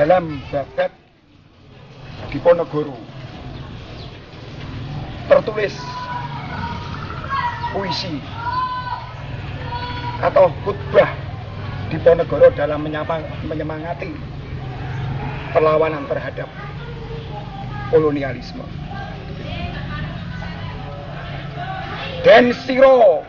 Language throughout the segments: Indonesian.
dalam Babad Diponegoro tertulis puisi atau khutbah Diponegoro dalam menyemangati perlawanan terhadap kolonialisme. Den siro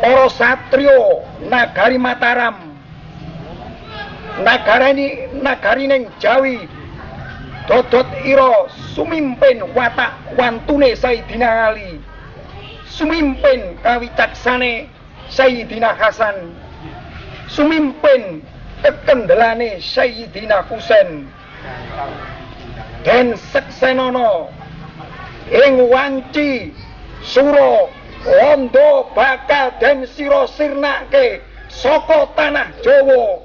para satrio nagari Mataram, nagarining Jawi, dodot ira sumimpin watak wantune Sayyidina Ali, sumimpin kawicaksane Sayyidina Hasan, sumimpin kekendelane Sayyidina Husain, den seksenono ing wanci sura londo bakal den sira sirnake saka tanah Jawa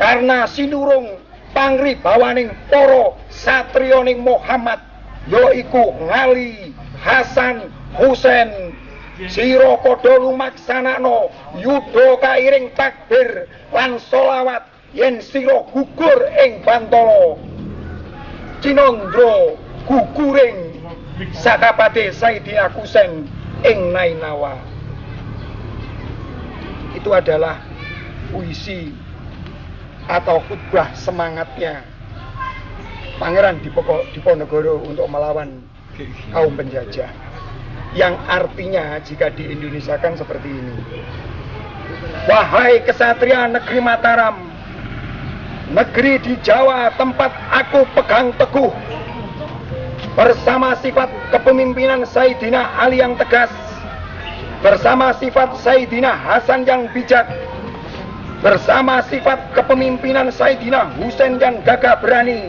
karena sinurung pangribawaning para satriyaning Muhammad yaiku Ali, Hasan, Husain. Sira padha lumaksanakna yuda kairing takbir lan sholawat yen sira gugur ing Bantala cinandra guguring sakabate Sayyidina Husain ing Nainawa. Itu adalah puisi atau khutbah semangatnya Pangeran Diponegoro untuk melawan kaum penjajah, yang artinya jika diindonesiakan seperti ini: wahai kesatria negeri Mataram, negeri di Jawa tempat aku pegang teguh, bersama sifat kepemimpinan Sayyidina Ali yang tegas, bersama sifat Sayyidina Hasan yang bijak, bersama sifat kepemimpinan Sayyidina Husain yang gagah berani.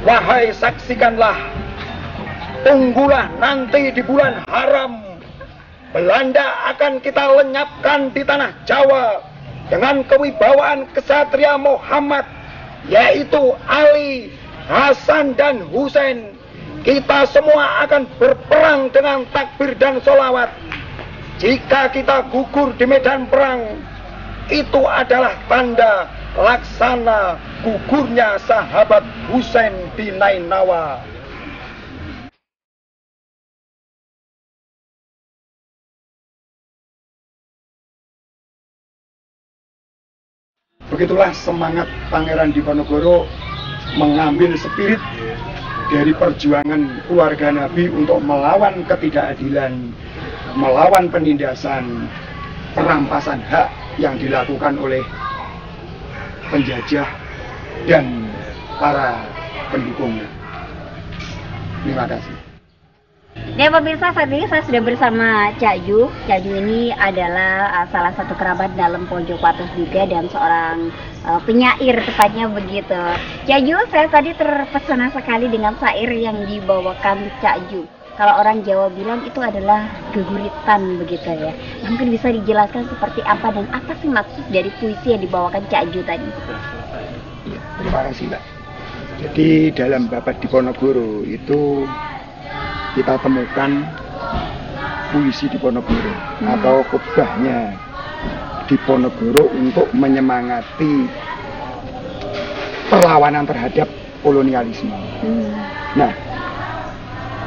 Wahai saksikanlah, tunggulah nanti di bulan haram, Belanda akan kita lenyapkan di tanah Jawa dengan kewibawaan kesatria Muhammad, yaitu Ali, Hasan, dan Husain. Kita semua akan berperang dengan takbir dan sholawat. Jika kita gugur di medan perang, itu adalah tanda laksana gugurnya sahabat Husain di Nainawa. Begitulah semangat Pangeran Diponegoro mengambil spirit dari perjuangan keluarga Nabi untuk melawan ketidakadilan, melawan penindasan, perampasan hak yang dilakukan oleh penjajah dan para pendukungnya. Terima kasih. Ya pemirsa, saat ini saya sudah bersama Cak Ju. Cak Ju ini adalah salah satu kerabat dalam Pojok Wates juga dan seorang penyair tepatnya begitu. Cak Ju, saya tadi terpesona sekali dengan syair yang dibawakan Cak Ju. Kalau orang Jawa bilang itu adalah geguritan begitu ya. Mungkin bisa dijelaskan seperti apa dan apa sih maksud dari puisi yang dibawakan Cak Ju tadi? Ya, terima kasih Mbak. Jadi dalam Babad Diponegoro itu kita temukan puisi Diponegoro atau khutbahnya Diponegoro untuk menyemangati perlawanan terhadap kolonialisme. Nah,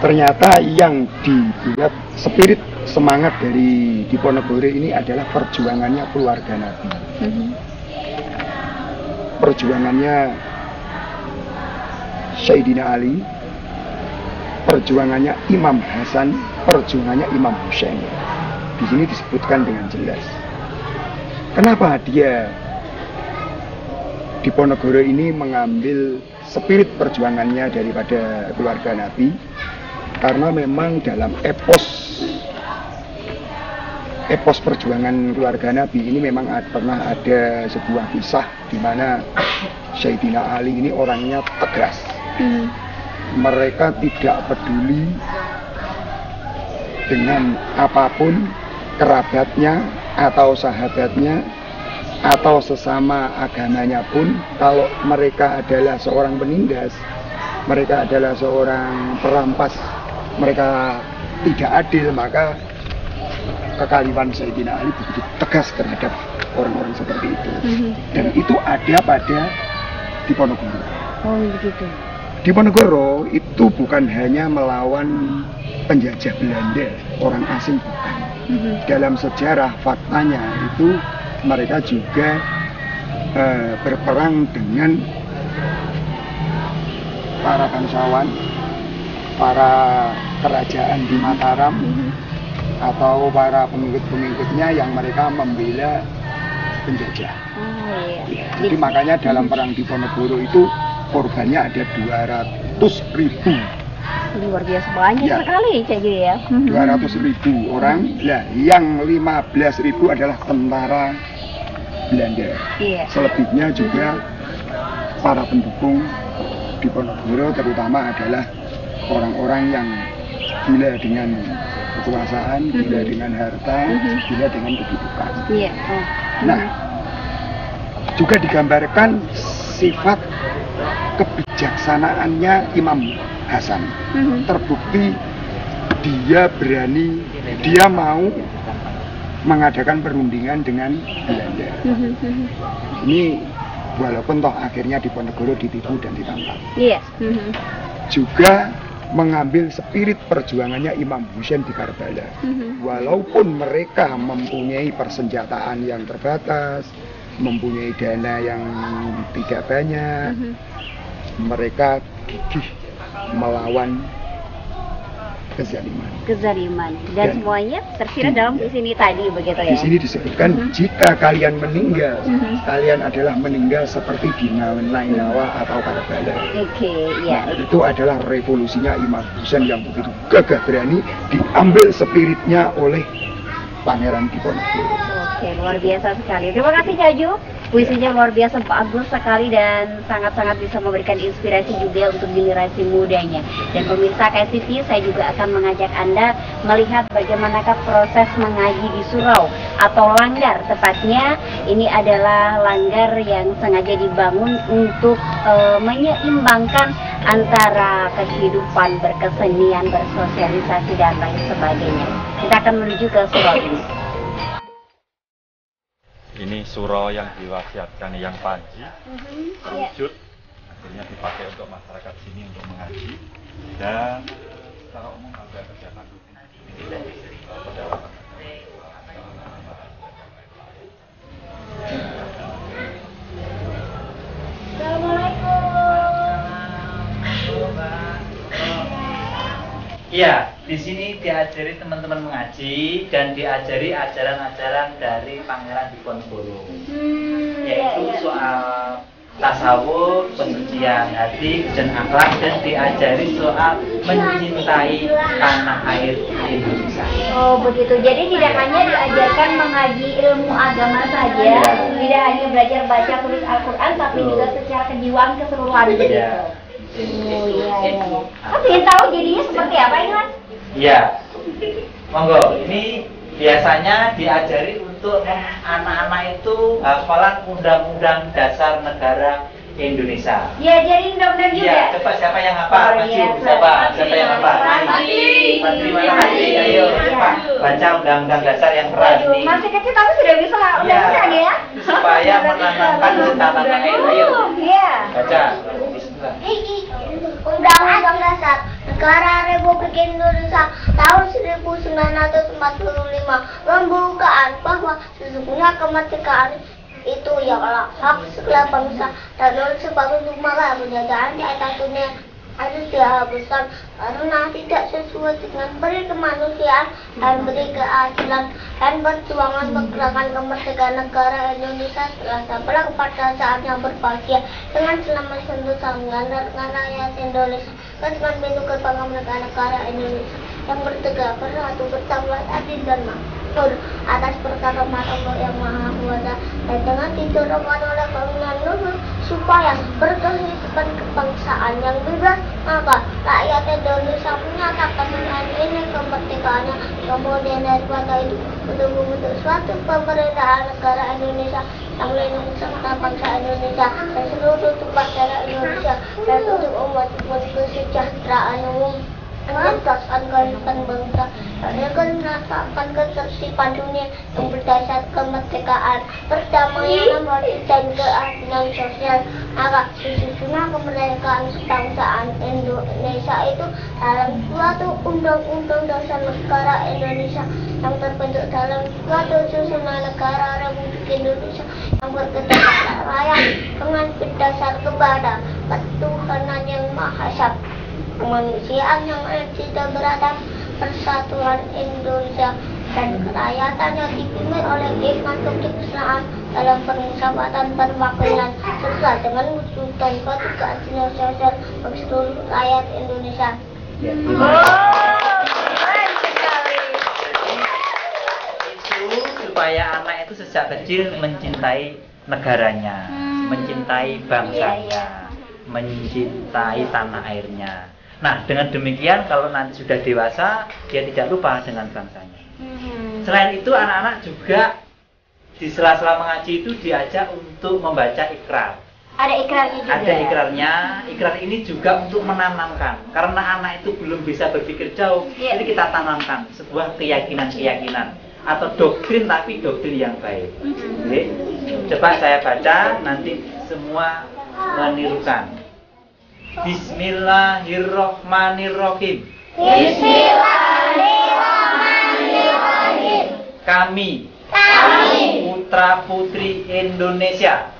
ternyata yang dibuat spirit semangat dari Diponegoro ini adalah perjuangannya keluarga Nabi. Perjuangannya Sayyidina Ali, perjuangannya Imam Hasan, perjuangannya Imam Husain. Di sini disebutkan dengan jelas. Kenapa dia Diponegoro ini mengambil spirit perjuangannya daripada keluarga Nabi? Karena memang dalam epos perjuangan keluarga Nabi ini memang pernah ada sebuah kisah di mana Sayyidina Ali ini orangnya tegas. Mereka tidak peduli dengan apapun kerabatnya atau sahabatnya atau sesama agamanya pun. Kalau mereka adalah seorang penindas, mereka adalah seorang perampas, mereka tidak adil, maka kekaliwan Sayyidina Ali begitu tegas terhadap orang-orang seperti itu. Dan itu ada pada Diponegoro. Oh begitu. Diponegoro itu bukan hanya melawan penjajah Belanda, orang asing bukan. Dalam sejarah faktanya itu mereka juga berperang dengan para bangsawan, para kerajaan di Mataram, atau para pengikut-pengikutnya yang mereka membela penjajah. Iya. Jadi makanya dalam perang Diponegoro itu korbannya ada 200.000. Luar biasa banyak Ya. sekali Cak Ju ya. 200.000 orang. Lah, yang 15.000 adalah tentara Belanda. Iya. Selebihnya juga para pendukung Diponegoro, terutama adalah orang-orang yang gila dengan kekuasaan, gila dengan harta, gila dengan kedudukan. Iya. Nah, juga digambarkan sifat kebijaksanaannya Imam Hasan. Terbukti dia berani, dia mau mengadakan perundingan dengan Belanda. Ini walaupun toh akhirnya Diponegoro ditipu dan ditangkap. Iya. Juga mengambil spirit perjuangannya Imam Husain di Karbala. Walaupun mereka mempunyai persenjataan yang terbatas, mempunyai dana yang tidak banyak, mereka gigih melawan kezaliman. Dan semuanya tersirat dalam di sini tadi begitu ya. Di sini disebutkan jika kalian meninggal, kalian adalah meninggal seperti di Nainawa atau Karbala. Oke, ya. Nah, itu adalah revolusinya Imam Husain yang begitu gagah berani, diambil spiritnya oleh Pangeran Diponegoro. Oke, luar biasa sekali. Terima kasih Cak Ju. Puisinya luar biasa bagus sekali dan sangat-sangat bisa memberikan inspirasi juga untuk generasi mudanya. Dan pemirsa KSTV, saya juga akan mengajak Anda melihat bagaimanakah proses mengaji di surau atau langgar. Tepatnya ini adalah langgar yang sengaja dibangun untuk menyeimbangkan antara kehidupan berkesenian, bersosialisasi dan lain sebagainya. Kita akan menuju ke surau ini. Ini surau yang diwasiatkan yang Panji, terwujud, akhirnya dipakai untuk masyarakat sini untuk mengaji. Dan secara umum ada kegiatan rutin Iya, di sini diajari teman-teman mengaji dan diajari ajaran-ajaran dari Pangeran Diponegoro, yaitu soal tasawuf, pensucian hati dan akhlak, dan diajari soal mencintai tanah air Indonesia. Oh begitu, jadi tidak hanya diajarkan mengaji ilmu agama saja, tidak hanya belajar baca tulis Al-Quran, tapi juga secara kejiwaan keseluruhan begitu. Oh iya. Kan ingin tahu jadinya seperti apa ini Mas? Iya, monggo. Ini biasanya diajari untuk anak-anak itu hafalan undang-undang dasar negara Indonesia. Diajarin undang-undang juga? Iya, coba siapa yang hafal? Maju, siapa yang hafal? Menteri mana Menteri? Ayo, cepat baca undang-undang dasar yang keras Waduh, nih. masih kecil tapi sudah bisa undang-undang ya? Supaya menanamkan cinta tanah air. Ayo, Iya. baca. Bismillah. Undang-Undang Dasar Negara Republik Indonesia tahun 1945 membukaan bahwa sesungguhnya kemerdekaan itu ialah hak segala bangsa dan sebab untuk malah penjajahan di atas dunia harus dihapuskan karena tidak sesuai dengan peri kemanusiaan dan peri keadilan dan perjuangan pergerakan kemerdekaan negara Indonesia telah sampai kepada saat yang berbahagia dengan selamat sentosa dengan rakyat Indonesia dengan pintu gerbang kemerdekaan negara Indonesia yang merdeka, bersatu, bersama, adil dan makmur atas perkara Allah yang Maha Kuasa dan dengan didorongkan oleh bangunan luhur supaya berkehidupan kebangsaan yang bebas, maka rakyat Indonesia menyatakan dengan ini kemerdekaannya. Kemudian daripada itu untuk membentuk suatu pemerintahan negara Indonesia yang melindungi serta bangsa Indonesia dan seluruh tumpah darah Indonesia dan untuk umat kesejahteraan umum. mencerdaskan kehidupan bangsa, dan merasakan ketertiban dunia yang berdasar kemerdekaan, perdamaian, dan keadilan sosial. Maka susunan kemerdekaan kebangsaan Indonesia itu dalam suatu undang-undang dasar negara Indonesia yang terbentuk dalam suatu susunan negara Republik Indonesia yang berkedaulatan rakyat dengan berdasar kepada ketuhanan yang Maha Esa, kemanusiaan yang adil dan beradab, persatuan Indonesia dan kerakyatan yang dipimpin oleh hikmat kebijaksanaan dalam permusawaratan perwakilan sesuai dengan wujud dan keadilan sosial bagi seluruh rakyat Indonesia. Itu supaya anak itu sejak kecil mencintai negaranya, mencintai bangsanya, mencintai tanah airnya. Nah, dengan demikian kalau nanti sudah dewasa, dia tidak lupa dengan bangsanya. Selain itu, anak-anak juga di sela-sela mengaji itu diajak untuk membaca ikrar. Ada ikrarnya juga. Ada ikrarnya. Ikrar ini juga untuk menanamkan, karena anak itu belum bisa berpikir jauh. Jadi kita tanamkan sebuah keyakinan-keyakinan atau doktrin, tapi doktrin yang baik. Oke. Coba saya baca, nanti semua menirukan. Bismillahirrohmanirrohim. Bismillahirrahmanirrahim. Kami putra putri Indonesia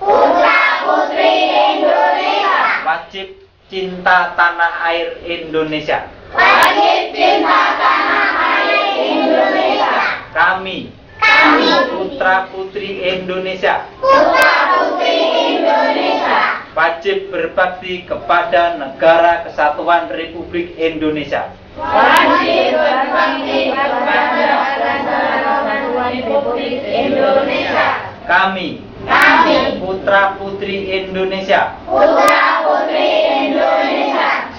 wajib cinta tanah air Indonesia. Kami putra putri Indonesia wajib berbakti kepada Negara Kesatuan Republik Indonesia. Kami putra putri Indonesia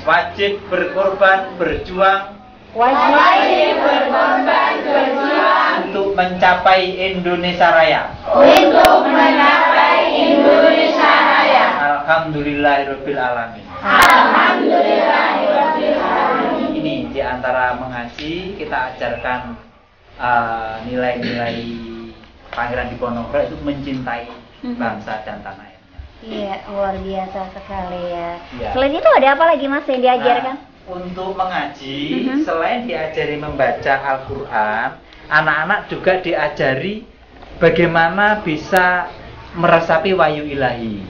wajib berkorban berjuang untuk mencapai Indonesia Raya. Alhamdulillahirabbil alamin. Ini di antara mengaji kita ajarkan nilai-nilai Pangeran Diponegoro itu mencintai bangsa dan tanah airnya. Iya, luar biasa sekali ya. Iya. Selain itu ada apa lagi Mas yang diajarkan? Nah, untuk mengaji, selain diajari membaca Al-Quran, anak-anak juga diajari bagaimana bisa meresapi wahyu ilahi.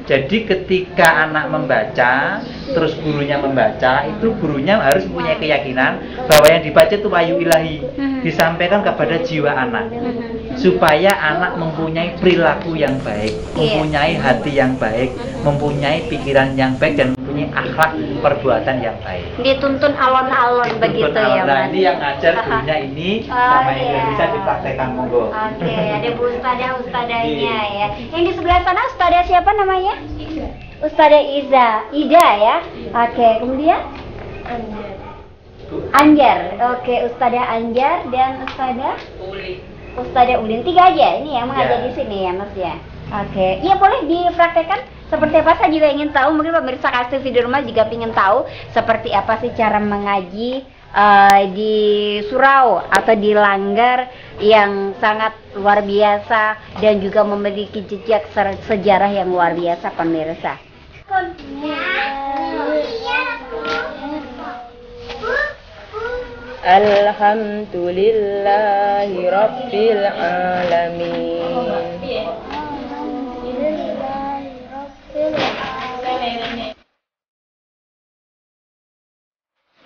Jadi ketika anak membaca, terus gurunya membaca, itu gurunya harus mempunyai keyakinan bahwa yang dibaca itu wahyu ilahi, disampaikan kepada jiwa anak, supaya anak mempunyai perilaku yang baik, mempunyai hati yang baik, mempunyai pikiran yang baik, dan mempunyai akhlak perbuatan yang baik. Dituntun alon-alon begitu ya Nah, Mas. ini yang ngajar gurunya ini sama yang bisa dipraktekkan, monggo. Oke, ada Bu Ustadzah-ustadzahnya ya. Yang di sebelah sana Ustadzah siapa namanya? Ustadzah Ida ya. Oke, kemudian Anjar. Oke, Ustadzah Anjar dan Ustadzah Ulin. 3 aja ini yang mengajar di sini ya Mas ya. Oke, iya boleh dipraktekkan seperti apa? Saya juga ingin tahu, mungkin pemirsa Kasih di rumah juga ingin tahu seperti apa sih cara mengaji di surau atau di langgar yang sangat luar biasa dan juga memiliki jejak sejarah yang luar biasa pemirsa. Alhamdulillahi Rabbil Alamin.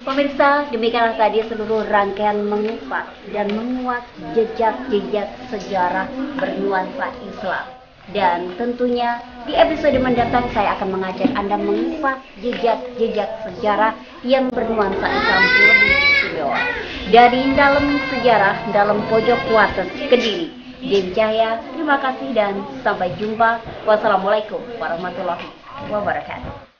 Pemirsa, demikianlah tadi seluruh rangkaian mengupas dan menguak jejak-jejak sejarah bernuansa Islam. Dan tentunya di episode mendatang saya akan mengajak Anda mengupas jejak-jejak sejarah yang bernuansa Islam lebih istimewa. Dari dalam sejarah, dalam pojok Wates Kediri, Dewi Cahya, terima kasih dan sampai jumpa. Wassalamualaikum warahmatullahi wabarakatuh.